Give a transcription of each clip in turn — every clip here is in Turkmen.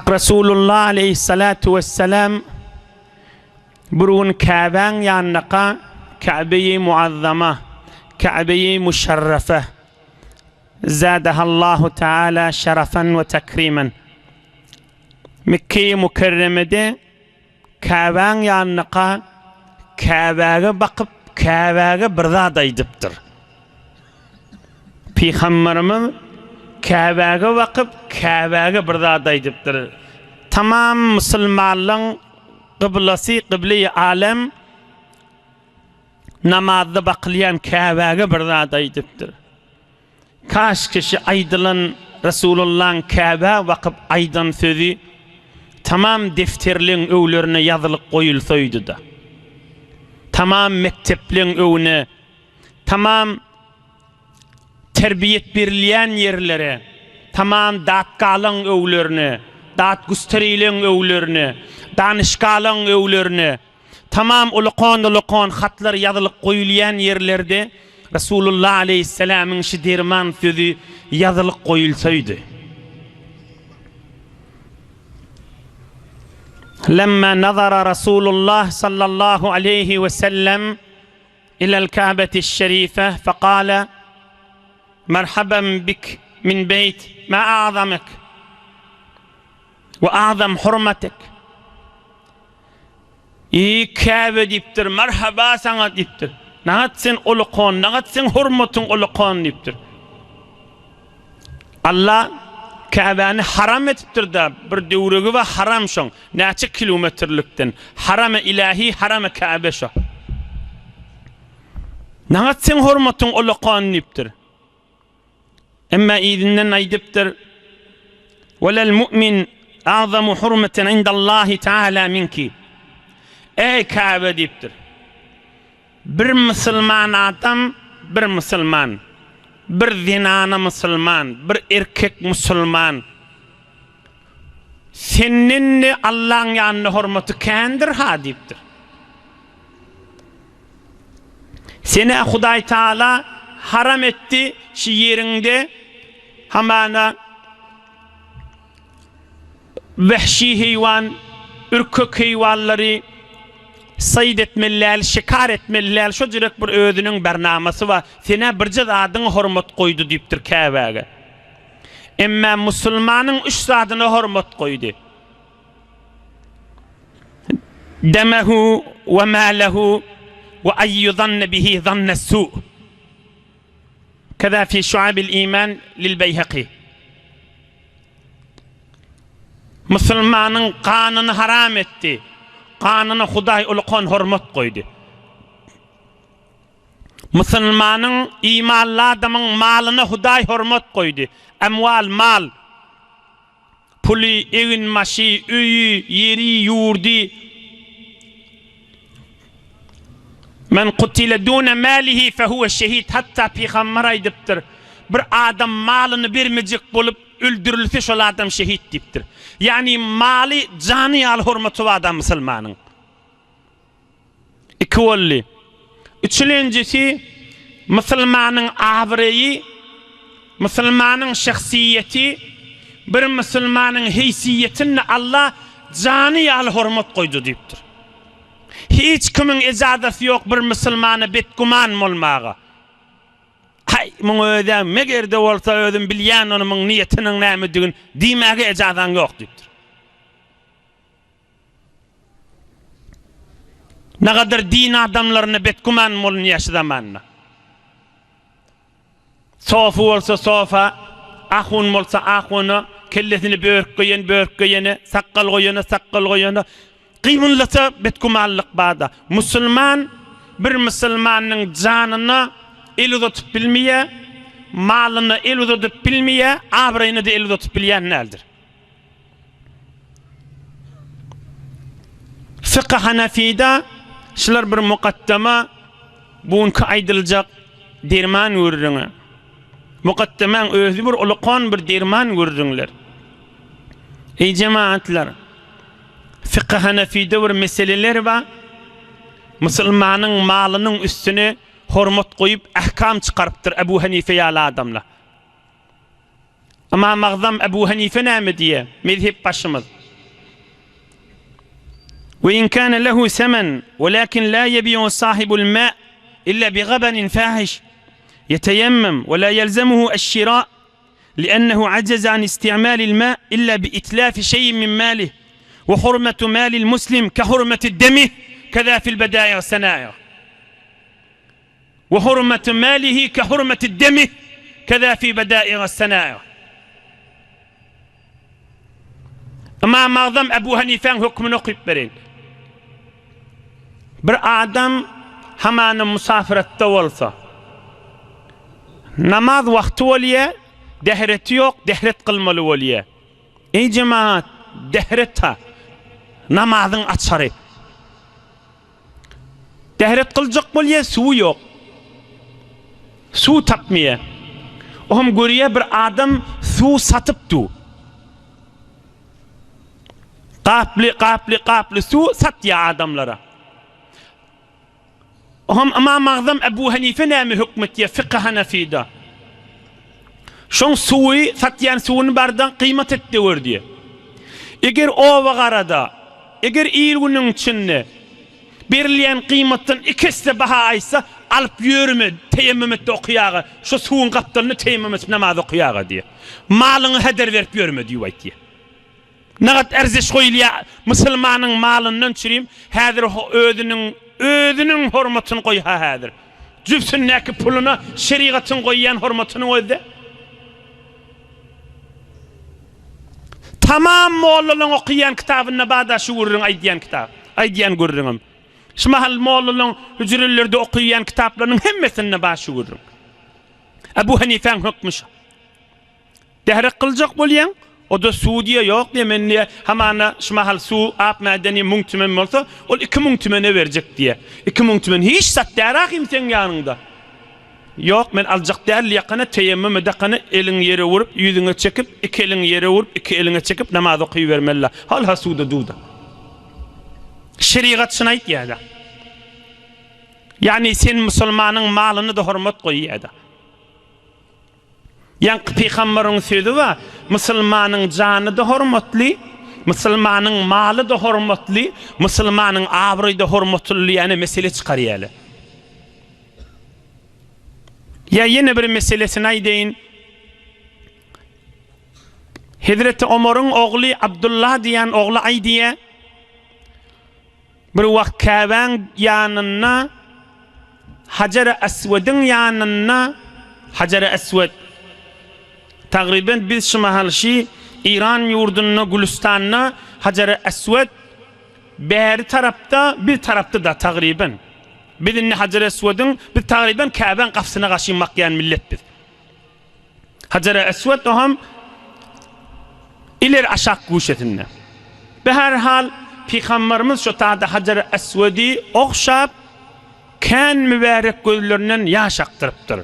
Resulullah aleyhissalatu vesselam burun Kabe'nin yanına Kabe-i Muazzama, Kabe-i Müşerrefe Zâdehallahu Teala şerefen ve tekrimen Mekke-i Mükerreme'de Kabe'nin yanına Kabe'ye bakıp Kabe'ye birza daydıptır. Peygamberimiz Kabe'ye bakıp Kabe'ye birza daydıptır. Tamam Müslümanlığın kıblası, kıble-i alem namazda bakılayan Kabe'ye birza daydıptır. Kaç kişi aydılan Resulullah'ın Kabe'ye bakıp aydan sözü tamam defterlerin öwlerine yazılıp koyulsaydı da. Tamam mekteplerin öwüne, tamam terbiyet berilen yerlere, tamam datkalın öwlerine, dat gösterilen öwlerine, danışkalın öwlerine, tamam ulukan hatlar yazılıp koyulayan yerlerde Resulullah aleyhisselam'ın şidirman sözü yazılıp koyulsaydı. لما نظر رسول الله صلى الله عليه وسلم إلى الكعبة الشريفة فقال مرحبا بك من بيت ما أعظمك وأعظم حرمتك كعبة ديبتر مرحبا sana ديبتر نغتسن أولقون نغتسن حرمتن أولقون ديبتر Allah Kabe'ni haram etiptir da bir döwregi ve haram şoň näçe kilometrlikden haram ilahi haram Kabe şo. Naňat sen hormatyň ulukan dipdir. Emma izinden aýdypdir. Welel mu'min a'zamu hurmeten indallahi Teala minki. Ey Kabe dipdir. Bir musulman adam, bir musulman. Bir zinana musulman, bir erkek musulman. Senin Allah'ın yanına hürmeti kendir hadiptir. Seni Huday Teala haram etti şu yerinde hamana vahşi hayvan, ürkek hayvanları sayd etmeliler, şikar etmeliler, şu direk bir özünün bernaması var. Sene bir zadın hürmet koydu deyiptir Kabe'ye. Emma Müslümanın üç zadına hürmet koydu. Demehu ve malehu ve ayyuzanne bihi zanne su. Keza fi şuabil iman lil Beyhaqi. Müslümanın kanını haram etti. Kanına Huday ulukan hürmet koydu. Müslümanın imanlı adamın malına Huday hürmet koydu. Emval mal, pulu, evin maşı, üyü, yeri, yurdi. Men kutile dune malihi fehuve şehid. Hatta Peygamber aydiptir. Bir adam malını birmecik bulup öldürülse şol adam şehit diptir. Yani mali canı al hürmeti var adam Müslümanın. İkivalli. Üçüncüsü Müslümanın avreyi, Müslümanın şahsiyeti, bir Müslümanın heysiyetini Allah canı al hürmet koydu diptir. Hiç kimin icazeti yok bir Müslümanı betguman olmağa. Hay, mun ödem megerde olsa ödüm bilýän onuň niyetiniň nämedigin diýmäge ejazan ýok diýipdir. Nagadyr din adamlaryny betguman bolun ýaşamanna. Sofa bolsa sofa, ahun bolsa ahuny, kellesini börkgeýeni, sakkal goýany, gymynlasa betgumanlyk bada. Musulman bir musulmanyň janyny el uzatıp bilmeye, malını el uzatıp bilmeye, abrayını da el uzatıp bilyen neldir? Fıkıh Hanefi'de şular bir mukaddeme buňky aýdyljak derman görüňe. Mukaddemen özü bir ulukan bir derman görüňler. Ey cemaatler, Fıkıh Hanefi'de bir meseleler var. Müslümanyň malynyň üstüne hürmet koyup ahkam çıkarıptır Ebu Hanife ýaly adamla. Ama Magzam Ebu Hanife näme diye mezhep başımız. وإن كان له ثمن ولكن لا يبيع صاحب الماء إلا بغبن فاحش يتيمم ولا يلزمه الشراء لأنه عجز عن استعمال الماء إلا بإتلاف شيء من ماله وحرمة مال المسلم كحرمة الدم كذا في البدائع والصنائع وحرمة ماله كحرمة الدم كذا في بدائع والصنائع. أما Magzam Ebu Hanife'nin hükmünü okuyup verin. Bir adam hamanı musafirette olsa namaz vakti olye dehreti yok, dehret kılmalı olye. Ey cemaat, dehret ha namazın açarı. Dehret kılacak olye su yok. Su tapmaya. Ohum görüye bir adam su satıptu. Kaplı su satya adamlara. Ama Magzam Ebu Hanife näme hükmetye fıkıh Hanefi'de. Şoň suyu satyan suwuny bardan kıymet etdi diye. Eger o vagarada, eger il günüň içinde berilýän kıymetin ikisi baha aysa alıp ýörme teyemmüm etdi okuyaga. Şu suwun kaptalyny teyemmüm etip namaz okuyaga diye. Malyny heder berip ýörme diýip aýtdy. Nagat erzeş goýulýa musulmanyň malyndan çyryp häzir özünün hormatyny goý ha häzir. Jüpsünnäki puluny şeriatyň goýýan hormatyny goýdy. Tamam mollalyň okuyan kitabyny bada şu gurrun aýdýan kitap. Aýdýan gurrunum. Şu mahal mollalyň hüjrelerde okuyan kitaplarynyň hemmesini başı gurrun. Ebu Hanife'ň hükmü. Dehrek kılacak bolýan o da Suudiye yok diye hamana şu mahal su ap madeni muntümen bolsa ol 2000 tümene verecek diye. 2000 tümen hiç satdarak imsen yanında. Yok men aljak däl ýakana teyemmüm edakany elin ýere vurup ýüzüňe çekip iki elin ýere vurup iki eline çekip namaz okuy vermella. Hal hasuda duda. Şeriat şunu aýtýar. Yani sen musulmanyň malyny da hormat goýýar. Yani Peygamber'in sözü var, musulmanyň jany da hormatly, musulmanyň maly da hormatly, musulmanyň abry da hormatly yani mesele çykarýarlar. Ya yine bir meselesini aýdyn. Hazreti Ömer'in oğlu Abdullah diýen oğlu aýdýa. Bir wagt Kaban ýanyna Hajar-ı Aswad'ın ýanyna Hajar-ı Aswad taqriban biz şu mahalşi İran ýurdunyna Gülistanyna Hajar-ı Aswad bäri tarapda bir tarapda da taqriban bilinni Hajar-ı Aswad'ın bir taqriban Kaban gapsyna gaşy makyan millet biz. Hajar-ı Aswad oham iler aşak guşetinde. Be her hal Peygamberimiz şu taada Hajar-ı Aswad'i okşap kan mübarek gözlerinden yaş aktırıptır.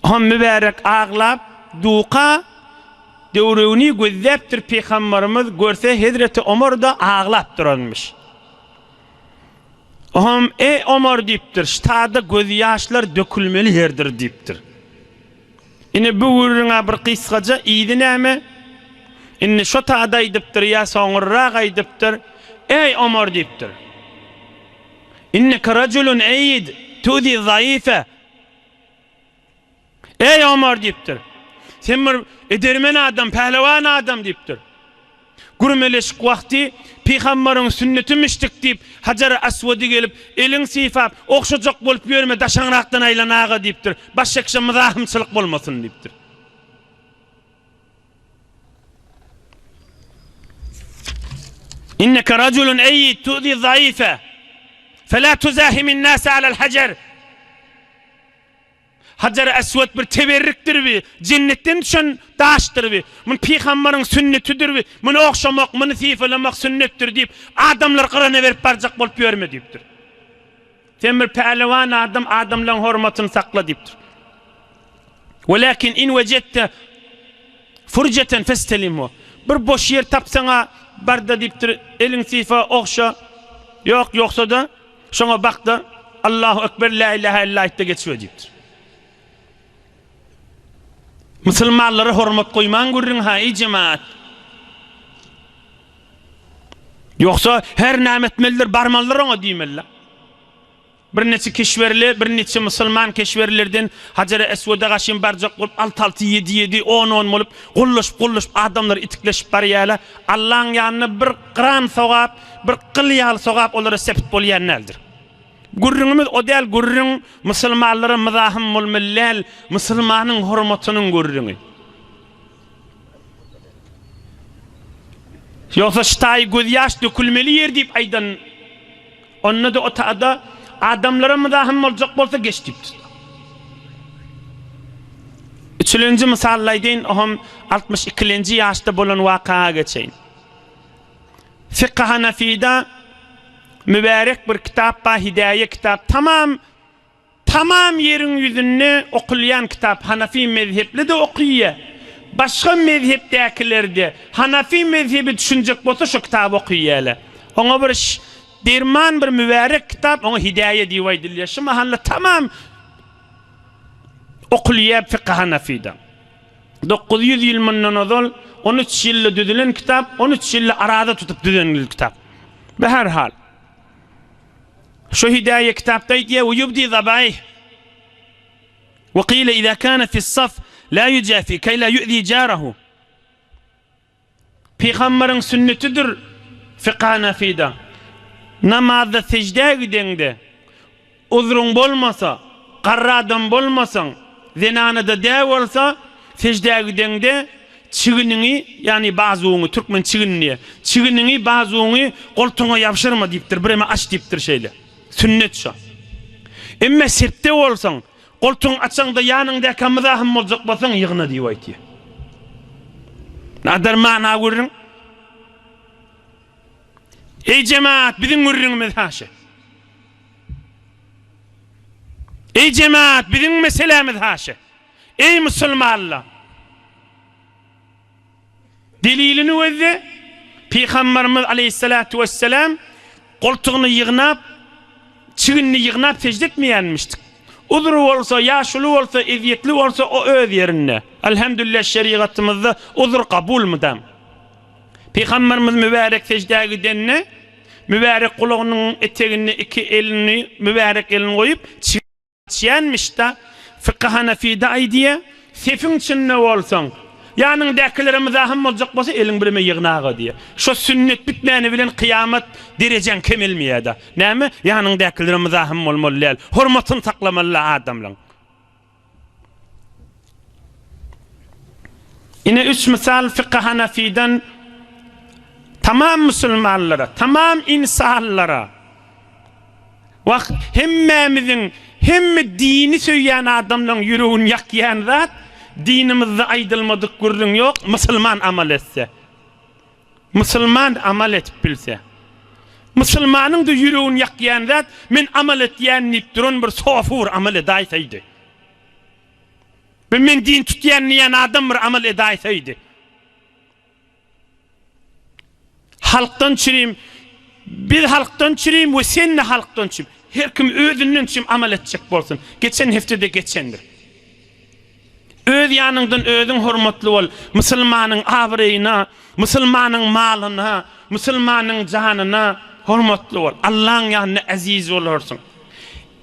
Oham mübarek ağlap duqa döwrüni gözläpdir Peygamberimiz görse Hazreti Ömer da ağlap duranmış. Oham ey Ömer diýipdir, ştada göz ýaşlar dökülmeli ýerdir diýipdir. Ine bu wuruna bir qysgaja iýdi näme? Inne şu tada aýdypdyr ýa soňraýak aýdypdyr. Ey Ömer diýipdir. Inneke raculun ayyid tudi zayıfa. Ey Ömer diýipdir. Sen bir edermen adam, pehlewan adam diýipdir. Gurmeleşik wagty Peygamber'in sünneti mişdik diýip Hajar-ı Aswad'a gelip elin sifap okşajak bolup ýörme daşaňrakdan aýlanaga diýipdir. Başşakşa mızahymçylyk bolmasyn diýipdir. İnneke raculun ayyid tudi zayıfa. Fela tuzahimin nas ala'l hajar. Hajar-ı Aswad bir teberrikdir bi, cennetten düşen daşdyr bi. Mun Peygamber'in sünnetidir bi. Mun okşamak, mun sifalamak sünnetdir diýip adamlar qyrana berip barjak bolup ýörme diýipdir. Sen bir pehlewan adam adamlaryň hormatyny sakla diýipdir. Walakin in wajadta furjatan fastalimhu. Bir boş yer tapsaňa barda diýipdir, elin sifa okşa. Yok yoksa da şoňa bakda Allahu ekber la ilahe illallah de geçiyor diýipdir. Müslümanlara hormat koyman gurrun ha ey cemaat. Yoksa her nämetmeliler barmallar ona diýmeliler. Bir neçe keşverli, bir neçe musulman keşverlerden Hacer-i Esved'e gaşyn barjak bolup 6-6-7-7 10-10 bolup gollaşyp adamlar itikleşip barýarlar. Allah'ın ýanyna bir qıran sogap, bir qılýal sogap olara sepet bolýanlardyr. Gurrunumuz o değil, gurrun musulmanlara mızahım bolmalylar, musulmanyň hormatynyň gurrunu. Yoksa ştay göz ýaş dökülmeli yer diýip aýdan. Onda da o taada adamlara mızahım boljak bolsa geçdipdir. Üçüncü misallaýdyn, oham 62-nji ýaşda bolan waka geçeýin. Fiqh Hanafida mübarek bir kitap ba Hidaye kitap tamam yerin yüzünü okulyan kitap Hanafi mezhepli de okuyor. Başka mezhepdekilerde Hanafi mezhebi düşünecek bolsa şu kitabı okuyorlar. Ona bir derman bir mübarek kitap ona Hidaye diýilýär. Şu mahalla tamam okulýar fiqh Hanafida. 900 ýyl mundan ozal 13 ýylda düzülen kitap, 13 ýylda arada tutup düzenli kitap. Be her hal شو هداية كتاب تيتيا ويبدي ضبائه وقيل إذا كان في الصف لا يجافي كي لا يؤذي جاره في خمر سنة تدر فقهنا في ده نماذ سجداء دنده أذرن بولمسا قرادن بولمسا zinana da devolsa secdeye gidende çiginiňi yani bazuňy türkmen çiginiňi çiginiňi bazuňy goltuňa ýapşyrma diýipdir bireme aç diýipdir şeýle sünnet şo emme sertde bolsaň goltuň açaňda ýanyňda kamydahym boljak bolsaň ýygyna diýip aýtdy nadar maana görüň ey cemaat biziň görüňimiz haşa ey cemaat biziň meselemiz haşa ey musulmanlar delilini wezde Peygamberimiz aleyhissalatu vesselam goltugyny ýygnap çigini ýygnap secde etmeýänmişdik. Uzru bolsa, ýaşly bolsa, eziyetli bolsa o öz ýerinde. Elhamdülillah şeriatymyzda uzr kabul mudam. Peygamberimiz mübarek secdeye gidenne mübarek kulugynyň etegini iki elini mübarek elini goýup çiýenmiş da Fiqh Hanafida aýdýa sefin içinde bolsaň ýanyňdakilerimiz ahym boljak bolsa eliň birime ýygnaga diýe. Şo sünnet bitmeni bilen kıyamet derejäň kemelmeýär. Näme? Ýanyňdakilerimiz ahym bolmalylar, hormatyny saklamalylar adamlaryň. Ine üç misal Fiqh Hanafi'den tamam musulmanlara, tamam insanlara wagt hemmemizin hemme dini söýýän adamlaryň ýüregini ýakýan zat dinimizde aýdylmadyk gurrun ýok, musulman amal etse. Musulman amal etip bilse. Musulmanyň da ýüregini ýakýan zat men amal etýän nipdirun bir sofur amal edaýsaydy. Men din tutýan ýan adam bir amal edaýsaydy. Halkdan çirim, bir halkdan çirim we sen halkdan çirim. Her kim özünden çim amal etjek bolsun. Geçen heftede geçendir. Öz ýanyňdan özüň hormatly bol. Musulmanyň awryna, musulmanyň malyna, musulmanyň janyna hormatly bol. Allah'ın ýanyna aziz bolarsyň.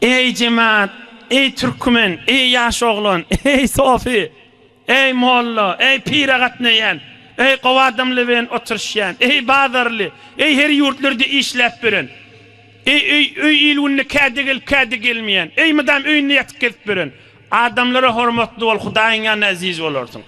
Ey cemaat, ey türkmen, ey ýaş oglan, ey sofi, ey molla, ey piragatnayan, ey gowadamly bilen oturşýan, ey bazarly, ey her ýurtlarda işläp biren. Ey ilwinni käde gelmeýän, ey madam öýüne ýatyp gelip biren. Adamlara hormatly bol, Hudaýyň ýanyna aziz bolarsyň.